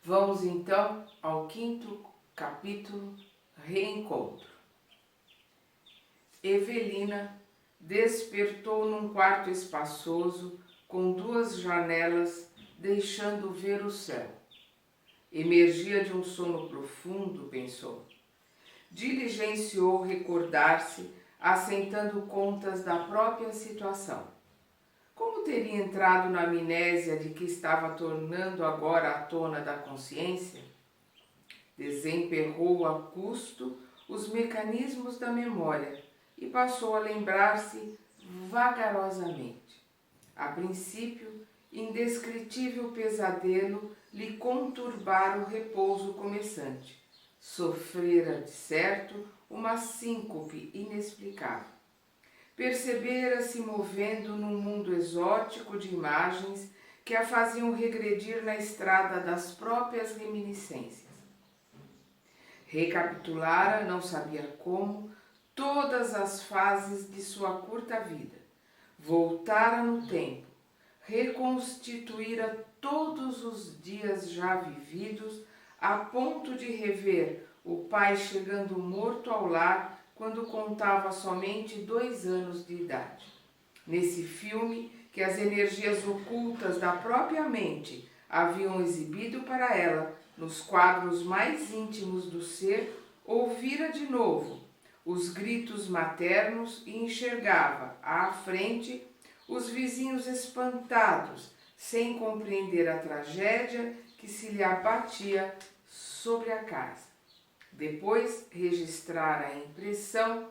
Vamos então ao 5º capítulo, Reencontro. Evelina despertou num quarto espaçoso, com 2 janelas, deixando ver o céu. Emergia de um sono profundo, pensou. Diligenciou recordar-se, assentando contas da própria situação. Como teria entrado na amnésia de que estava tornando agora à tona da consciência? Desemperrou a custo os mecanismos da memória e passou a lembrar-se vagarosamente. A princípio, indescritível pesadelo lhe conturbara o repouso começante. Sofrera, de certo, uma síncope inexplicável. Percebera-se movendo num mundo exótico de imagens que a faziam regredir na estrada das próprias reminiscências. Recapitulara, não sabia como, todas as fases de sua curta vida. Voltara no tempo, reconstituíra todos os dias já vividos, a ponto de rever o pai chegando morto ao lar quando contava somente 2 anos de idade. Nesse filme, que as energias ocultas da própria mente haviam exibido para ela, nos quadros mais íntimos do ser, ouvira de novo os gritos maternos e enxergava, à frente, os vizinhos espantados, sem compreender a tragédia que se lhe abatia sobre a casa. Depois registrara a impressão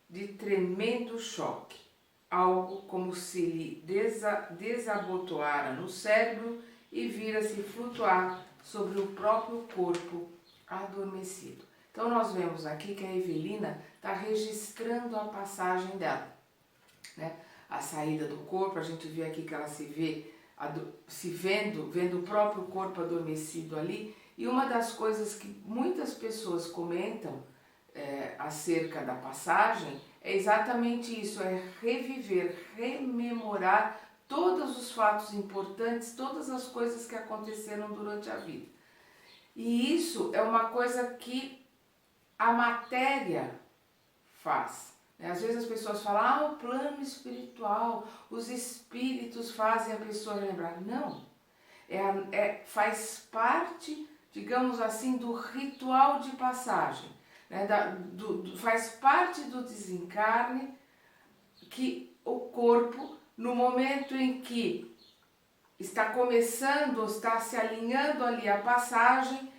de tremendo choque, algo como se lhe desabotoara no cérebro e vira-se flutuar sobre o próprio corpo adormecido. Então nós vemos aqui que a Evelina está registrando a passagem dela, né? A saída do corpo, a gente vê aqui que ela se vê vendo o próprio corpo adormecido ali. E uma das coisas que muitas pessoas comentam acerca da passagem é exatamente isso, é reviver, rememorar todos os fatos importantes, todas as coisas que aconteceram durante a vida. E isso é uma coisa que a matéria faz. Às vezes as pessoas falam, o plano espiritual, os espíritos fazem a pessoa lembrar. Não, faz parte, digamos assim, do ritual de passagem, né? Faz parte do desencarne que o corpo, no momento em que está começando, está se alinhando ali a passagem,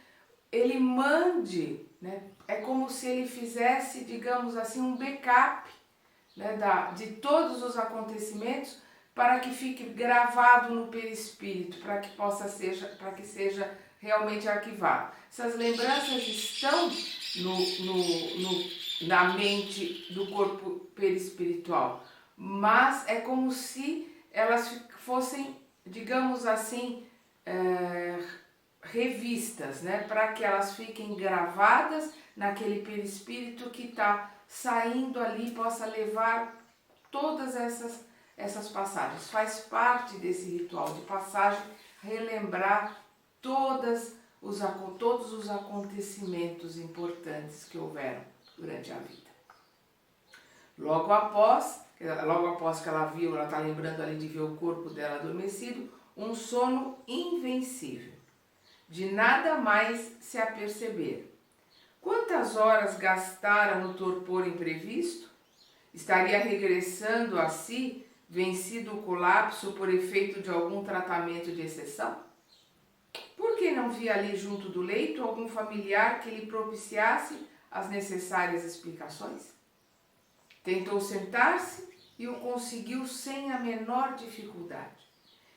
ele mande, né? É como se ele fizesse, digamos assim, um backup, né, de todos os acontecimentos para que fique gravado no perispírito, para que seja realmente arquivado. Essas lembranças estão na mente do corpo perispiritual, mas é como se elas fossem, digamos assim, revistas, né, para que elas fiquem gravadas naquele perispírito que está saindo ali, possa levar todas essas passagens. Faz parte desse ritual de passagem relembrar todos os acontecimentos importantes que houveram durante a vida. Logo após que ela viu, ela está lembrando ali de ver o corpo dela adormecido, um sono invencível, de nada mais se aperceber. Quantas horas gastara no torpor imprevisto? Estaria regressando a si, vencido o colapso por efeito de algum tratamento de exceção? Por que não via ali junto do leito algum familiar que lhe propiciasse as necessárias explicações? Tentou sentar-se e o conseguiu sem a menor dificuldade.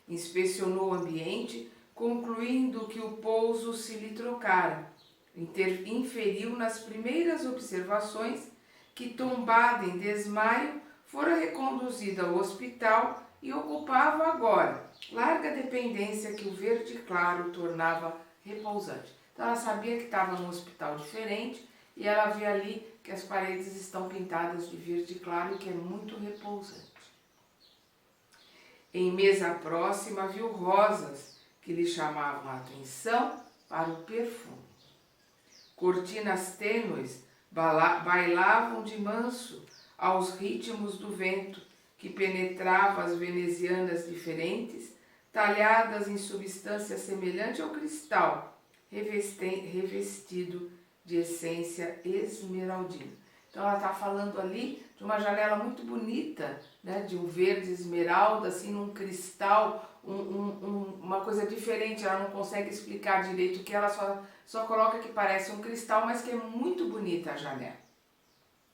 Inspecionou o ambiente, concluindo que o pouso se lhe trocara. Inferiu nas primeiras observações que, tombada em desmaio, fora reconduzida ao hospital e ocupava agora larga dependência que o verde claro tornava repousante. Então ela sabia que estava num hospital diferente e ela vê ali que as paredes estão pintadas de verde claro e que é muito repousante. Em mesa próxima viu rosas que lhe chamavam a atenção para o perfume. Cortinas tênues bailavam de manso aos ritmos do vento que penetrava as venezianas diferentes, talhadas em substância semelhante ao cristal, revestido de essência esmeraldina. Então ela está falando ali de uma janela muito bonita, né, de um verde esmeralda, assim, num cristal, uma coisa diferente. Ela não consegue explicar direito o que ela só coloca que parece um cristal, mas que é muito bonita a janela.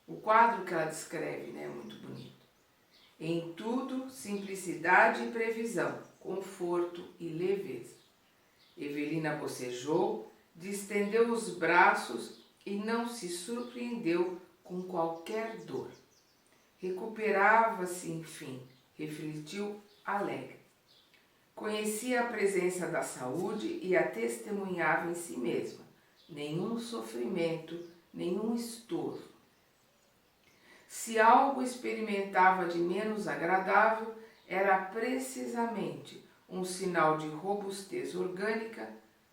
O quadro que ela descreve, né, é muito bonito. Em tudo, simplicidade e previsão, conforto e leveza. Evelina bocejou, distendeu os braços e não se surpreendeu com qualquer dor. Recuperava-se, enfim, refletiu alegre. Conhecia a presença da saúde e a testemunhava em si mesma. Nenhum sofrimento, nenhum estorvo. Se algo experimentava de menos agradável, era precisamente um sinal de robustez orgânica.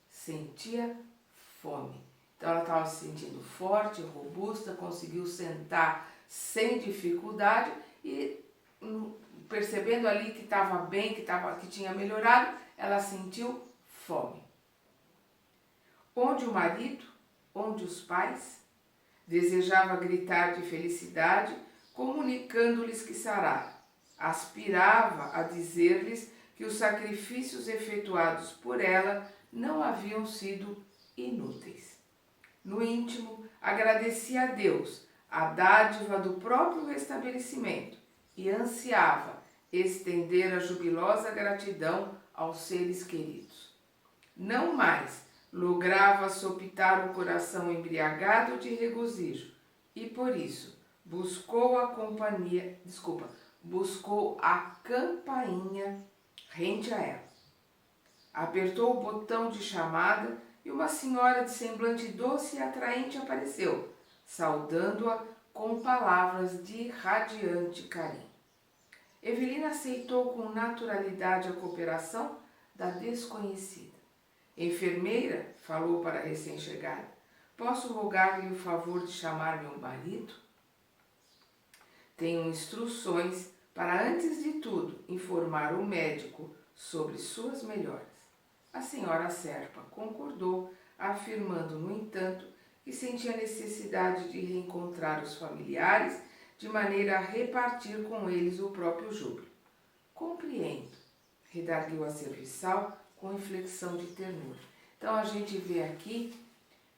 Sentia fome. Então ela estava se sentindo forte, robusta, conseguiu sentar sem dificuldade e, percebendo ali que estava bem, que tinha melhorado, ela sentiu fome. Onde o marido? Onde os pais? Desejava gritar de felicidade, comunicando-lhes que sarara. Aspirava a dizer-lhes que os sacrifícios efetuados por ela não haviam sido inúteis. No íntimo, agradecia a Deus a dádiva do próprio restabelecimento e ansiava estender a jubilosa gratidão aos seres queridos. Não mais lograva sopitar o coração embriagado de regozijo e, por isso, buscou a campainha rente a ela. Apertou o botão de chamada e uma senhora de semblante doce e atraente apareceu, saudando-a com palavras de radiante carinho. Evelina aceitou com naturalidade a cooperação da desconhecida. Enfermeira, falou para a recém-chegada, posso rogar-lhe o favor de chamar meu marido? Tenho instruções para, antes de tudo, informar o médico sobre suas melhoras. A senhora Serpa concordou, afirmando, no entanto, que sentia necessidade de reencontrar os familiares de maneira a repartir com eles o próprio júbilo. Compreendo, redarguiu a serviçal com inflexão de ternura. Então a gente vê aqui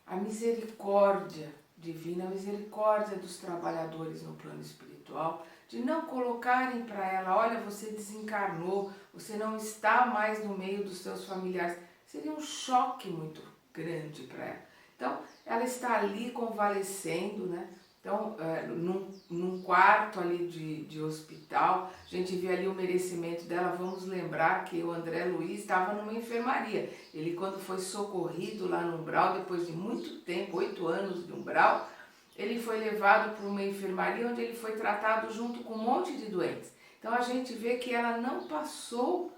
a misericórdia divina, a misericórdia dos trabalhadores no plano espiritual, de não colocarem para ela, olha, você desencarnou, você não está mais no meio dos seus familiares. Seria um choque muito grande para ela. Então, ela está ali convalescendo, né? Então, num quarto ali de hospital, a gente vê ali o merecimento dela. Vamos lembrar que o André Luiz estava numa enfermaria. Ele, quando foi socorrido lá no umbral, depois de muito tempo, 8 anos de umbral, ele foi levado para uma enfermaria onde ele foi tratado junto com um monte de doentes. Então, a gente vê que ela não passou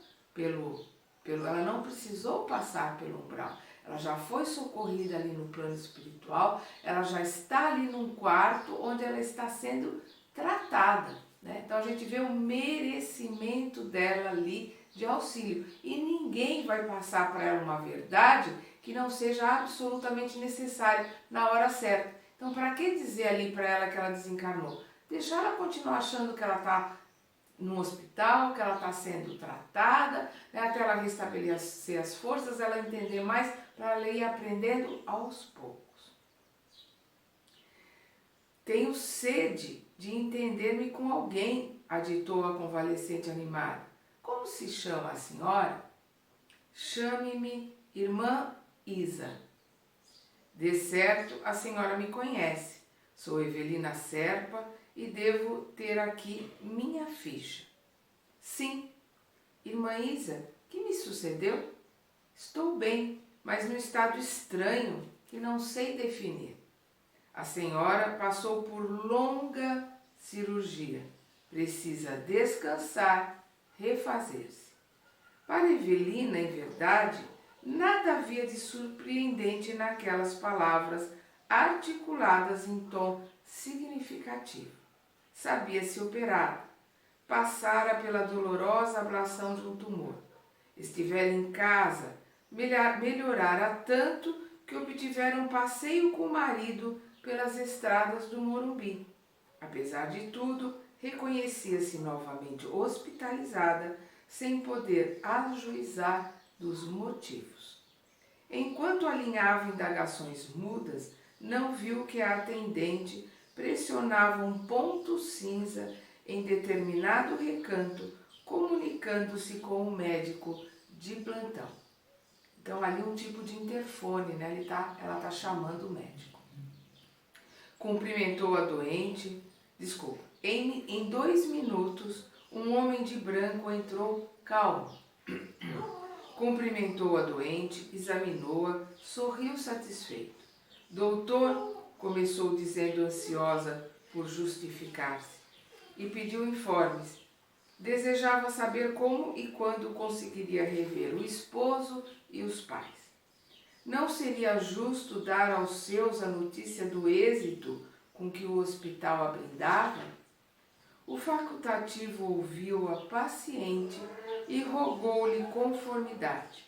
ela não precisou passar pelo umbral. Ela já foi socorrida ali no plano espiritual, ela já está ali num quarto onde ela está sendo tratada, né? Então a gente vê o merecimento dela ali de auxílio. E ninguém vai passar para ela uma verdade que não seja absolutamente necessária na hora certa. Então para que dizer ali para ela que ela desencarnou? Deixar ela continuar achando que ela está no hospital, que ela está sendo tratada, né, até ela restabelecer as forças, ela entender mais, para ela ir aprendendo aos poucos. Tenho sede de entender-me com alguém, aditou a convalescente animada. Como se chama a senhora? Chame-me Irmã Isa. De certo, a senhora me conhece. Sou Evelina Serpa e devo ter aqui minha ficha. Sim, Irmã Isa, que me sucedeu? Estou bem, mas num estado estranho que não sei definir. A senhora passou por longa cirurgia. Precisa descansar, refazer-se. Para Evelina, em verdade, Nada havia de surpreendente naquelas palavras articuladas em tom significativo. Sabia-se operado. Passara pela dolorosa ablação de um tumor. Estivera em casa, melhorara tanto que obtivera um passeio com o marido pelas estradas do Morumbi. Apesar de tudo, reconhecia-se novamente hospitalizada, sem poder ajuizar dos motivos. Enquanto alinhava indagações mudas, não viu que a atendente pressionava um ponto cinza em determinado recanto, comunicando-se com o médico de plantão. Então, ali um tipo de interfone, né? Ela está chamando o médico. Cumprimentou a doente. Em 2 minutos, um homem de branco entrou calmo. Cumprimentou a doente, examinou-a, sorriu satisfeito. Doutor, começou dizendo ansiosa por justificar-se, e pediu informes. Desejava saber como e quando conseguiria rever o esposo e os pais. Não seria justo dar aos seus a notícia do êxito com que o hospital a brindava? O facultativo ouviu-a paciente e rogou-lhe conformidade.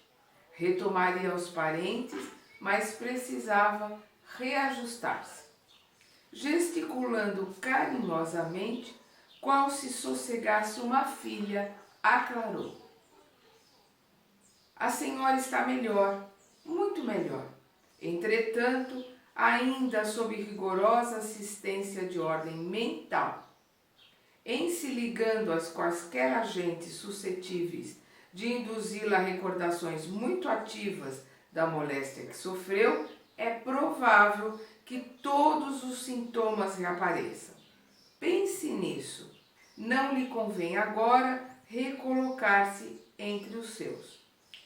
Retomaria os parentes, mas precisava reajustar-se. Gesticulando carinhosamente, qual se sossegasse uma filha, aclarou: a senhora está melhor, muito melhor. Entretanto, ainda sob rigorosa assistência de ordem mental. Em se ligando a quaisquer agentes suscetíveis de induzi-la a recordações muito ativas da moléstia que sofreu, é provável que todos os sintomas reapareçam. Pense nisso. Não lhe convém agora recolocar-se entre os seus.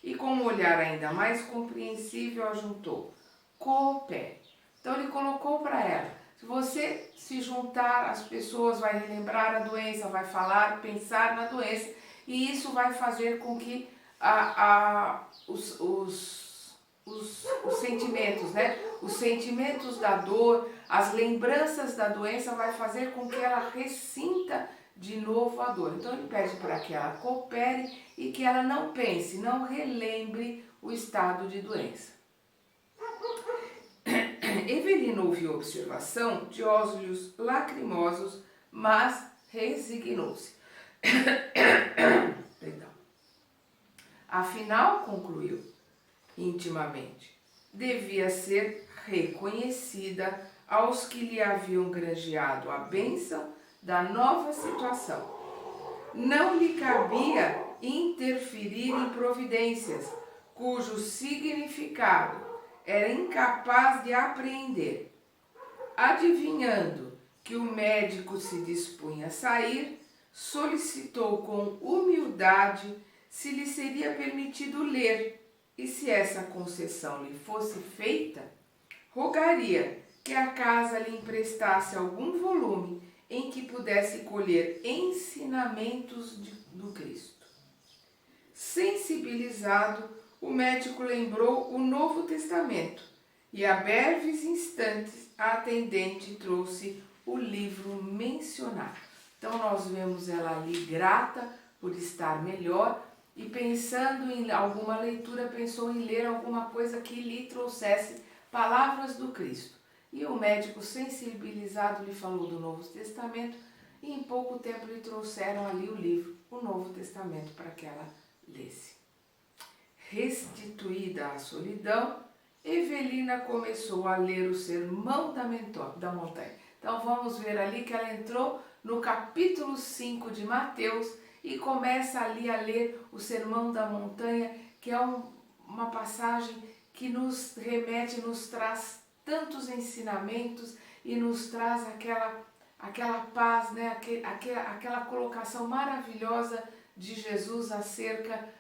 E com um olhar ainda mais compreensível ajuntou: coopere. Então ele colocou para ela: se você se juntar às pessoas, vai relembrar a doença, vai falar, pensar na doença, e isso vai fazer com que os sentimentos, né? Os sentimentos da dor, as lembranças da doença vai fazer com que ela ressinta de novo a dor. Então ele pede para que ela coopere e que ela não pense, não relembre o estado de doença. Evelina ouviu a observação de olhos lacrimosos, mas resignou-se. Perdão. Afinal, concluiu intimamente, devia ser reconhecida aos que lhe haviam granjeado a bênção da nova situação. Não lhe cabia interferir em providências cujo significado era incapaz de apreender. Adivinhando que o médico se dispunha a sair, solicitou com humildade se lhe seria permitido ler, e se essa concessão lhe fosse feita, rogaria que a casa lhe emprestasse algum volume em que pudesse colher ensinamentos do Cristo. Sensibilizado, o médico lembrou o Novo Testamento e, a breves instantes, a atendente trouxe o livro mencionado. Então, nós vemos ela ali grata por estar melhor e, pensando em alguma leitura, pensou em ler alguma coisa que lhe trouxesse palavras do Cristo. E o médico, sensibilizado, lhe falou do Novo Testamento e em pouco tempo lhe trouxeram ali o livro, o Novo Testamento, para que ela lesse. Restituída à solidão, Evelina começou a ler o Sermão da Montanha. Então vamos ver ali que ela entrou no capítulo 5 de Mateus e começa ali a ler o Sermão da Montanha, que é uma passagem que nos remete, nos traz tantos ensinamentos e nos traz aquela paz, né? aquela colocação maravilhosa de Jesus acerca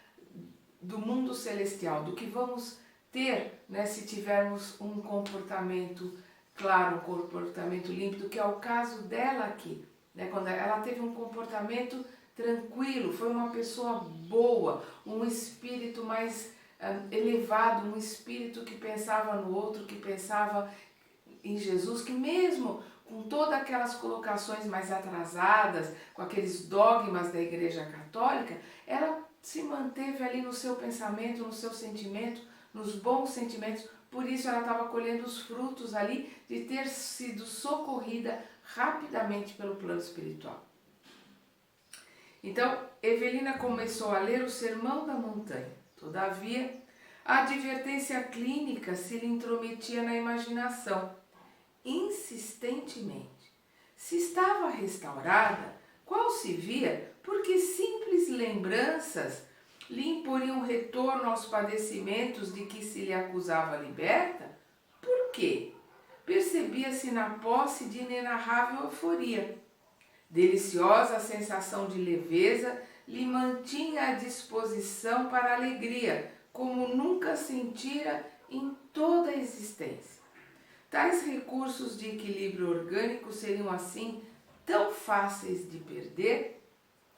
do mundo celestial, do que vamos ter, né, se tivermos um comportamento claro, um comportamento límpido, que é o caso dela aqui, né, quando ela teve um comportamento tranquilo, foi uma pessoa boa, um espírito mais elevado, um espírito que pensava no outro, que pensava em Jesus, que mesmo com todas aquelas colocações mais atrasadas, com aqueles dogmas da Igreja Católica, ela se manteve ali no seu pensamento, no seu sentimento, nos bons sentimentos. Por isso ela estava colhendo os frutos ali de ter sido socorrida rapidamente pelo plano espiritual. Então, Evelina começou a ler o Sermão da Montanha. Todavia, a advertência clínica se lhe intrometia na imaginação, insistentemente. Se estava restaurada, qual se via, porque simples lembranças lhe imporiam retorno aos padecimentos de que se lhe acusava liberta? Por quê? Percebia-se na posse de inenarrável euforia. Deliciosa sensação de leveza lhe mantinha à disposição para a alegria, como nunca sentira em toda a existência. Tais recursos de equilíbrio orgânico seriam assim tão fáceis de perder?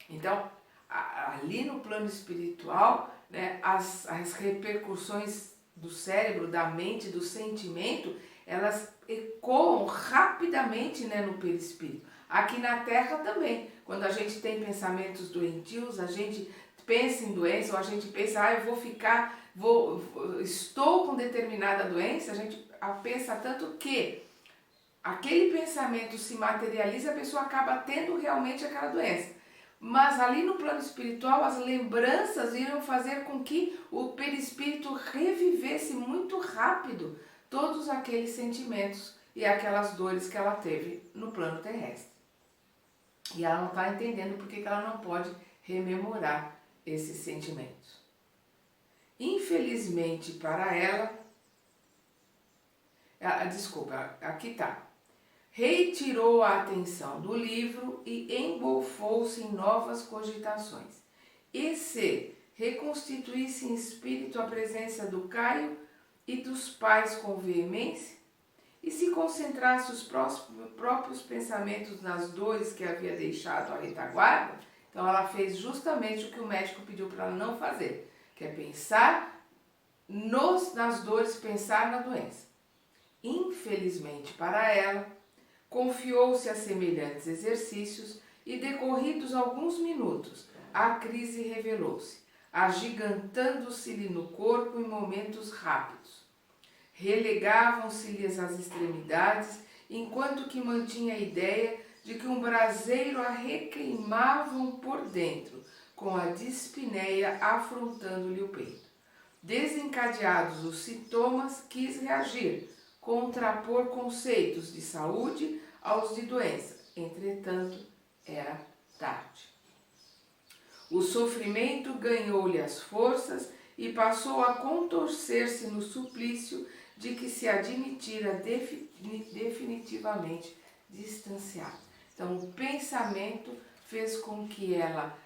Então, ali no plano espiritual, né, as repercussões do cérebro, da mente, do sentimento, elas ecoam rapidamente, né, no perispírito. Aqui na Terra também, quando a gente tem pensamentos doentios, a gente pensa em doença, ou a gente pensa, estou com determinada doença, a gente pensa tanto que aquele pensamento se materializa, a pessoa acaba tendo realmente aquela doença. Mas ali no plano espiritual, as lembranças iriam fazer com que o perispírito revivesse muito rápido todos aqueles sentimentos e aquelas dores que ela teve no plano terrestre. E ela não está entendendo porque que ela não pode rememorar esses sentimentos. Infelizmente para ela, aqui está. Retirou a atenção do livro e engolfou-se em novas cogitações. E se reconstituísse em espírito a presença do Caio e dos pais com veemência? E se concentrasse os próprios pensamentos nas dores que havia deixado à retaguarda? Então ela fez justamente o que o médico pediu para ela não fazer, que é pensar nas dores, pensar na doença. Infelizmente para ela, confiou-se a semelhantes exercícios e, decorridos alguns minutos, a crise revelou-se, agigantando-se-lhe no corpo em momentos rápidos. Relegavam-se-lhes as extremidades, enquanto que mantinha a ideia de que um braseiro a requeimavam por dentro, com a dispneia afrontando-lhe o peito. Desencadeados os sintomas, quis reagir, contrapor conceitos de saúde aos de doença. Entretanto, era tarde. O sofrimento ganhou-lhe as forças e passou a contorcer-se no suplício de que se admitira definitivamente distanciada. Então, o pensamento fez com que ela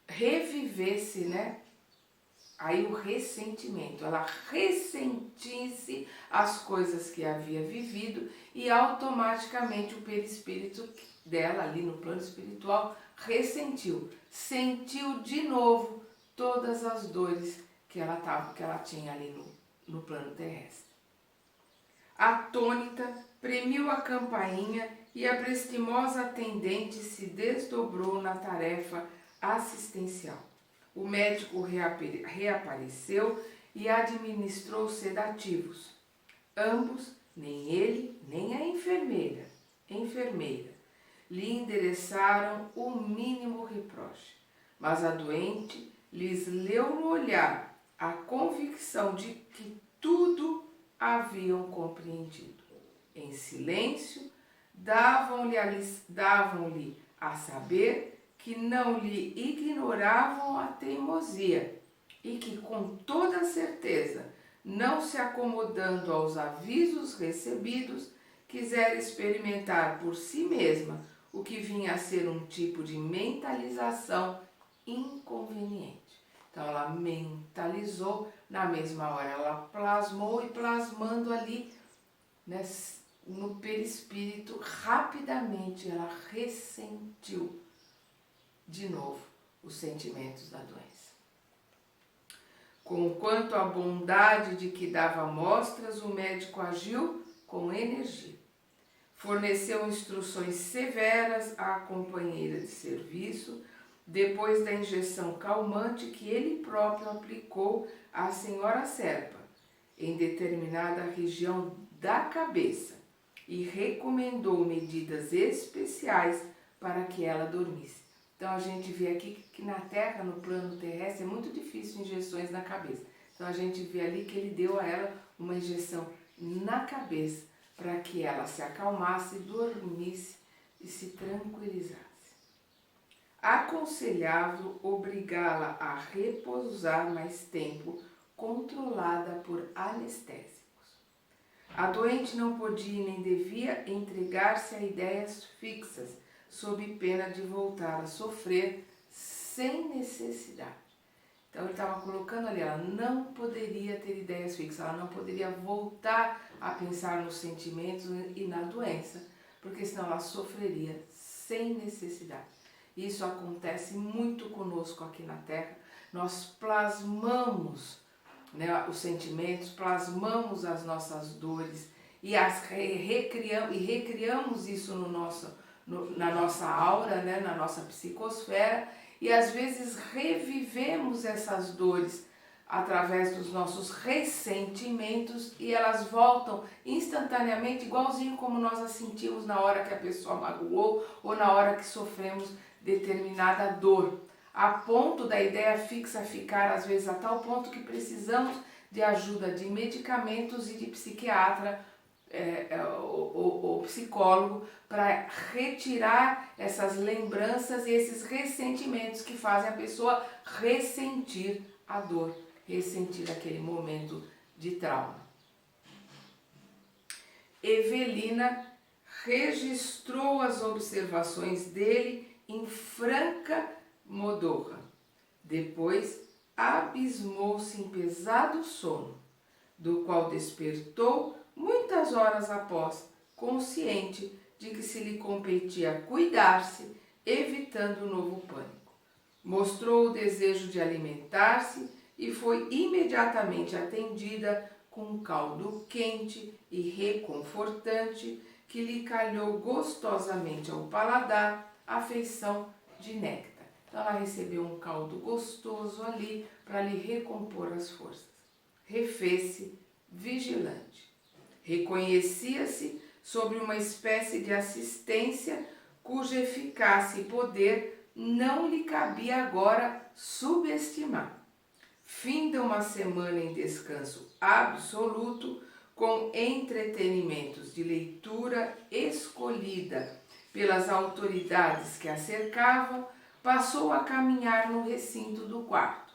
revivesse, né? Aí o ressentimento, ela ressentisse as coisas que havia vivido e automaticamente o perispírito dela ali no plano espiritual sentiu de novo todas as dores que ela tinha ali no plano terrestre. Atônita, premiu a campainha e a prestimosa atendente se desdobrou na tarefa assistencial. O médico reapareceu e administrou sedativos. Ambos, nem ele nem a enfermeira, lhe endereçaram o mínimo reproche, mas a doente lhes leu no olhar a convicção de que tudo haviam compreendido. Em silêncio, davam-lhe a saber que não lhe ignoravam a teimosia e que, com toda certeza, não se acomodando aos avisos recebidos, quisera experimentar por si mesma o que vinha a ser um tipo de mentalização inconveniente. Então ela mentalizou, na mesma hora ela plasmou e plasmando ali, né, no perispírito, rapidamente ela ressentiu de novo os sentimentos da doença. Conquanto a bondade de que dava mostras, o médico agiu com energia. Forneceu instruções severas à companheira de serviço, depois da injeção calmante que ele próprio aplicou à senhora Serpa, em determinada região da cabeça, e recomendou medidas especiais para que ela dormisse. Então a gente vê aqui que na Terra, no plano terrestre, é muito difícil injeções na cabeça. Então a gente vê ali que ele deu a ela uma injeção na cabeça para que ela se acalmasse, dormisse e se tranquilizasse. Aconselhável obrigá-la a repousar mais tempo, controlada por anestésicos. A doente não podia nem devia entregar-se a ideias fixas, sob pena de voltar a sofrer sem necessidade. Então ele estava colocando ali, ela não poderia ter ideias fixas, ela não poderia voltar a pensar nos sentimentos e na doença, porque senão ela sofreria sem necessidade. Isso acontece muito conosco aqui na Terra. Nós plasmamos, né, os sentimentos, plasmamos as nossas dores e recriamos isso na nossa aura, né, na nossa psicosfera, e às vezes revivemos essas dores através dos nossos ressentimentos e elas voltam instantaneamente, igualzinho como nós as sentimos na hora que a pessoa magoou ou na hora que sofremos determinada dor, a ponto da ideia fixa ficar às vezes a tal ponto que precisamos de ajuda de medicamentos e de psiquiatra ou psicólogo para retirar essas lembranças e esses ressentimentos que fazem a pessoa ressentir a dor, ressentir aquele momento de trauma. Evelina registrou as observações dele em franca modorra. Depois abismou-se em pesado sono, do qual despertou muitas horas após, consciente de que se lhe competia cuidar-se, evitando novo pânico. Mostrou o desejo de alimentar-se e foi imediatamente atendida com um caldo quente e reconfortante que lhe calhou gostosamente ao paladar a feição de néctar. Então ela recebeu um caldo gostoso ali para lhe recompor as forças. Refez-se vigilante. Reconhecia-se sobre uma espécie de assistência cuja eficácia e poder não lhe cabia agora subestimar. Finda uma semana em descanso absoluto, com entretenimentos de leitura escolhida pelas autoridades que a cercavam, passou a caminhar no recinto do quarto.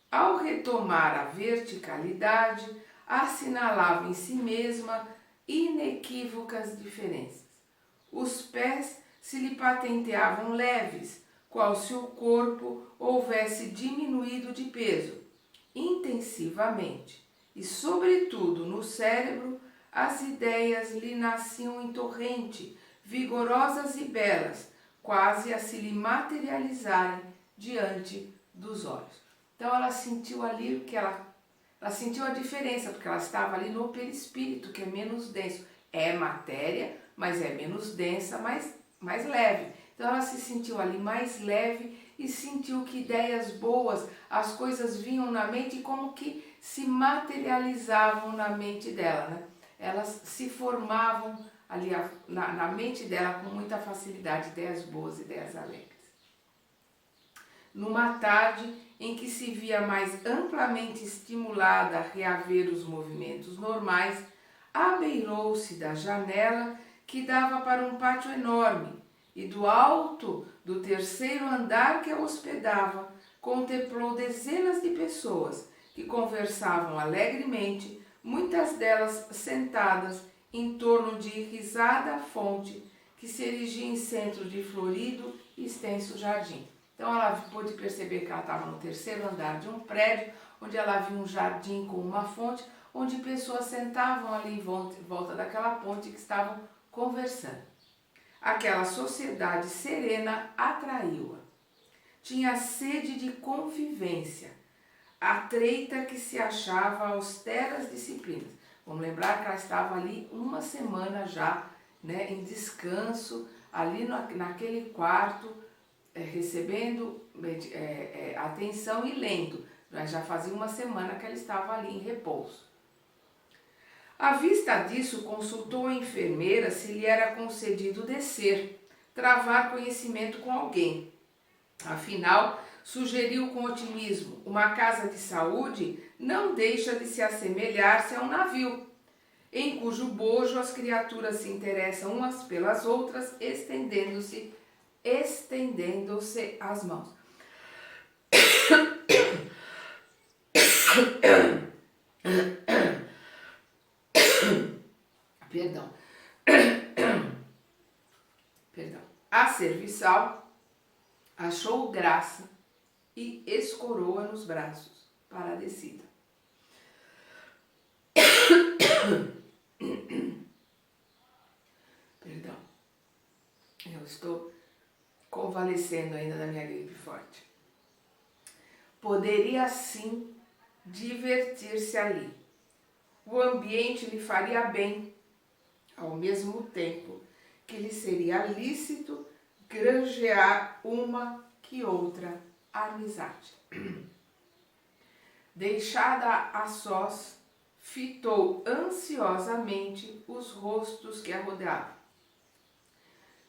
Ao retomar a verticalidade, assinalava em si mesma inequívocas diferenças. Os pés se lhe patenteavam leves, qual se o corpo houvesse diminuído de peso, intensivamente, e, sobretudo, no cérebro, as ideias lhe nasciam em torrente, vigorosas e belas, quase a se lhe materializarem diante dos olhos. Então ela sentiu ali que ela sentiu a diferença, porque ela estava ali no perispírito, que é menos denso. É matéria, mas é menos densa, mais leve. Então ela se sentiu ali mais leve e sentiu que ideias boas, as coisas vinham na mente e como que se materializavam na mente dela, né? Elas se formavam ali na mente dela com muita facilidade, ideias boas, ideias alegres. Numa tarde em que se via mais amplamente estimulada a reaver os movimentos normais, abeirou-se da janela que dava para um pátio enorme e do alto do terceiro andar que a hospedava, contemplou dezenas de pessoas que conversavam alegremente, muitas delas sentadas em torno de irrisada fonte que se erigia em centro de florido e extenso jardim. Então ela pôde perceber que ela estava no terceiro andar de um prédio, onde ela viu um jardim com uma fonte, onde pessoas sentavam ali em volta daquela ponte que estavam conversando. Aquela sociedade serena atraiu-a. Tinha sede de convivência. atreita que se achava austeras disciplinas. Vamos lembrar que ela estava ali uma semana já, né, em descanso, ali naquele quarto, recebendo atenção e lendo. Já fazia uma semana que ela estava ali em repouso. À vista disso, consultou a enfermeira se lhe era concedido descer, travar conhecimento com alguém. Afinal, sugeriu com otimismo, uma casa de saúde não deixa de se assemelhar-se a um navio, em cujo bojo as criaturas se interessam umas pelas outras, estendendo-se as mãos. Perdão. A serviçal achou graça e escorou-a nos braços para a descida. Perdão. Eu estou convalescendo ainda da minha gripe forte. Poderia sim divertir-se ali. O ambiente lhe faria bem, ao mesmo tempo que lhe seria lícito granjear uma que outra amizade. Deixada a sós, fitou ansiosamente os rostos que a rodeavam.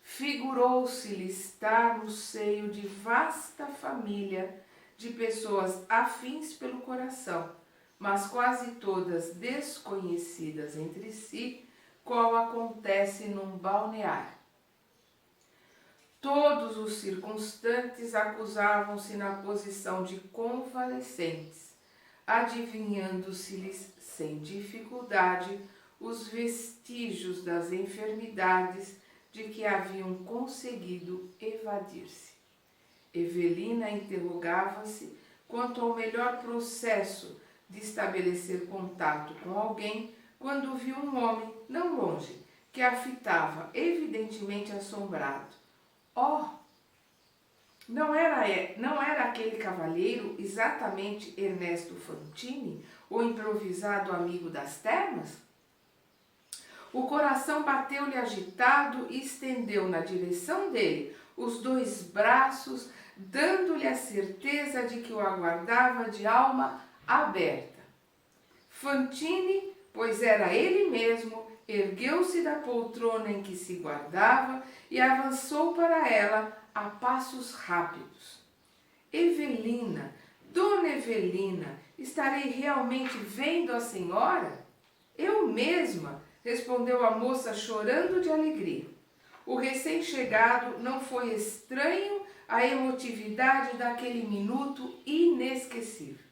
Figurou-se-lhe estar no seio de vasta família de pessoas afins pelo coração, mas quase todas desconhecidas entre si, qual acontece num balneário. Todos os circunstantes acusavam-se na posição de convalescentes, adivinhando-se-lhes sem dificuldade os vestígios das enfermidades de que haviam conseguido evadir-se. Evelina interrogava-se quanto ao melhor processo de estabelecer contato com alguém quando viu um homem, não longe, que a fitava, evidentemente assombrado. Oh, não era aquele cavalheiro exatamente Ernesto Fantini, o improvisado amigo das termas? O coração bateu-lhe agitado e estendeu na direção dele os dois braços, dando-lhe a certeza de que o aguardava de alma aberta. Fantini, pois era ele mesmo, ergueu-se da poltrona em que se guardava e avançou para ela a passos rápidos. Evelina, Dona Evelina, estarei realmente vendo a senhora? Eu mesma, respondeu a moça chorando de alegria. O recém-chegado não foi estranho à emotividade daquele minuto inesquecível.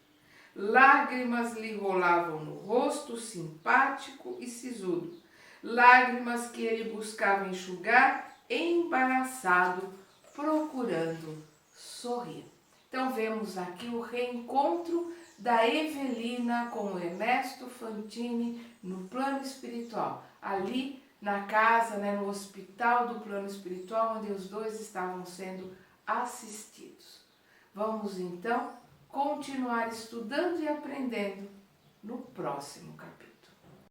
Lágrimas lhe rolavam no rosto simpático e sisudo, lágrimas que ele buscava enxugar, embaraçado, procurando sorrir. Então vemos aqui o reencontro da Evelina com o Ernesto Fantini no plano espiritual, ali na casa, no hospital do plano espiritual, onde os dois estavam sendo assistidos. Vamos então continuar estudando e aprendendo no próximo capítulo.